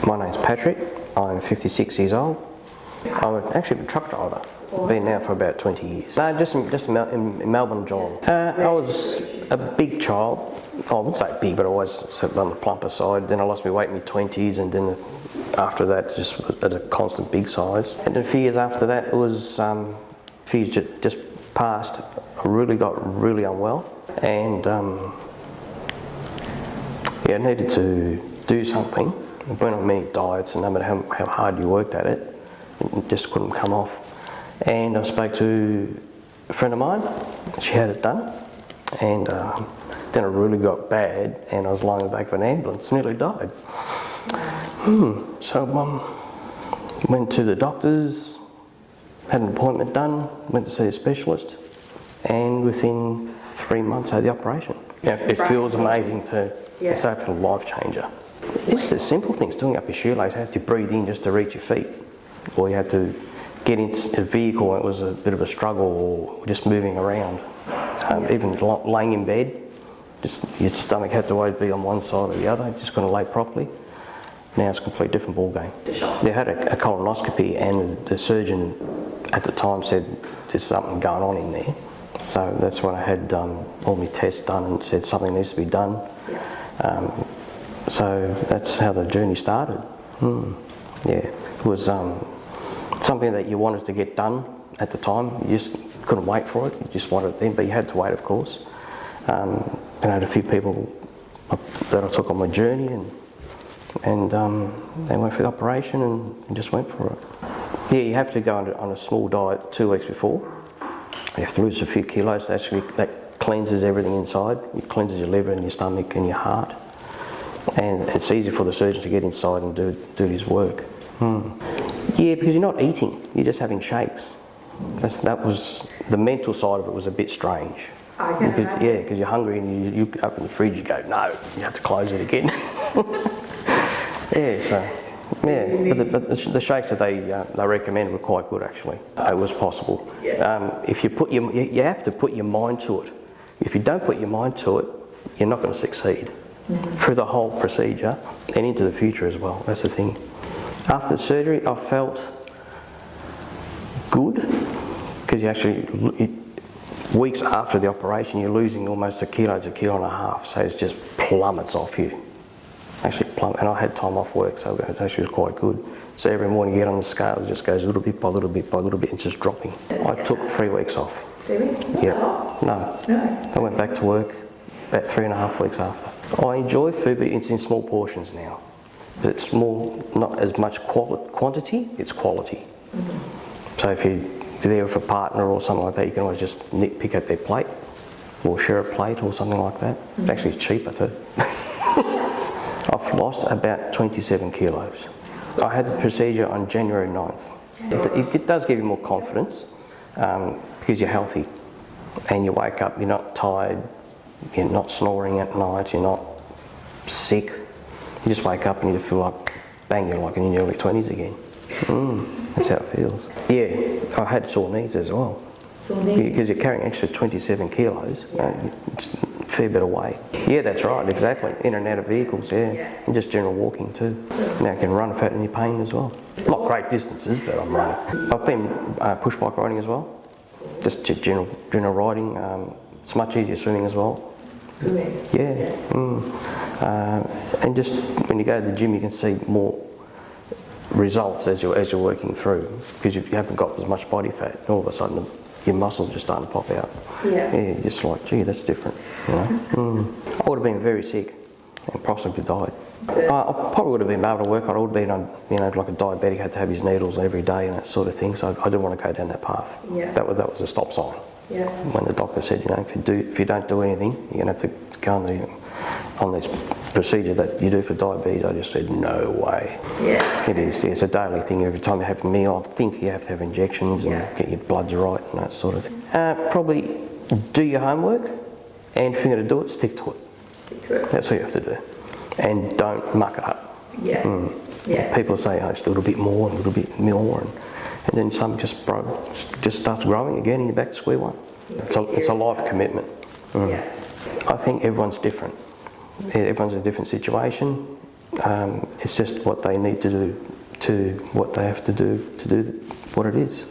My name's Patrick. I'm 56 years old. I'm actually a truck driver. Been now for about 20 years. No, just in Melbourne, Geelong. I was a big child. I wouldn't say big, but I was sort of on the plumper side. Then I lost my weight in my 20s, and then after that, just at a constant big size. And a few years after that, it was a few years just passed. I really got really unwell, and I needed to do something. I went on many diets, and no matter how hard you worked at it, it just couldn't come off. And I spoke to a friend of mine. She had it done, and then it really got bad, and I was lying in the back of an ambulance, nearly died. So went to the doctors, had an appointment done, went to see a specialist, and within 3 months I had the operation. Yeah, it feels amazing to it's a life changer. It's the simple things, doing up your shoelace, you have to breathe in just to reach your feet, or you had to get into a vehicle and it was a bit of a struggle, or just moving around. Even laying in bed, just your stomach had to always be on one side or the other, just couldn't lay properly. Now it's a completely different ball game. They had a colonoscopy, and the surgeon at the time said there's something going on in there. So that's when I had all my tests done and said something needs to be done. So that's how the journey started. It was something that you wanted to get done at the time. You just couldn't wait for it. You just wanted it then, but you had to wait, of course. And I had a few people that I took on my journey, and they went for the operation and just went for it. Yeah, you have to go on a small diet 2 weeks before. You have to lose a few kilos. That cleanses everything inside. It cleanses your liver and your stomach and your heart. And it's easy for the surgeon to get inside and do his work. Yeah, because you're not eating, you're just having shakes. That was the mental side of it was a bit strange. Because you're hungry and you open the fridge, you go, no, you have to close it again. But the shakes that they recommended were quite good actually. It was possible. If you have to put your mind to it. If you don't put your mind to it, you're not going to succeed. Through the whole procedure and into the future as well. That's the thing. After the surgery, I felt good, because weeks after the operation, you're losing almost a kilo to a kilo and a half. So it just plummets off you. And I had time off work, so it actually was quite good. So every morning you get on the scale, it just goes a little bit by little bit by little bit, it's just dropping. I took 3 weeks off. 3 weeks? Yeah. No. I went back to work about 3.5 weeks after. I enjoy food, but it's in small portions now. It's more, not as much quantity, it's quality. So if you're there with a partner or something like that, you can always just pick up their plate or share a plate or something like that. It's actually cheaper too. I've lost about 27 kilos. I had the procedure on January 9th. It does give you more confidence because you're healthy and you wake up, you're not tired, you're not snoring at night, you're not sick. You just wake up and you feel like, bang, you're like in your early 20s again. That's how it feels. Yeah, I had sore knees as well. Sore knees? Because you're carrying extra 27 kilos, it's a fair bit of weight. Yeah, that's right, exactly. In and out of vehicles, and just general walking too. Now you can run without any pain as well. Not great distances, but I'm running. I've been push bike riding as well. Just general riding. It's much easier swimming as well. Swimming? Yeah. And just when you go to the gym, you can see more results as you're working through, because you haven't got as much body fat. All of a sudden, your muscles are just starting to pop out. Yeah, just like, gee, that's different. You know? I would have been very sick and possibly died. I probably would have been able to work. I would have been on, like a diabetic, had to have his needles every day and that sort of thing. So I didn't want to go down that path. That was a stop sign. When the doctor said, if you don't do anything, you're going to have to go on this procedure that you do for diabetes. I just said, no way. It is. It's a daily thing. Every time you have a meal, I think you have to have injections and get your bloods right and that sort of thing. Probably do your homework, and if you're going to do it, stick to it. Stick to it. That's what you have to do. And don't muck it up. People say, just a little bit more and a little bit more, and then something just starts growing again and you're back to square one. It's a life commitment. I think everyone's different. Everyone's in a different situation. It's just what they need to do, to what they have to do what it is.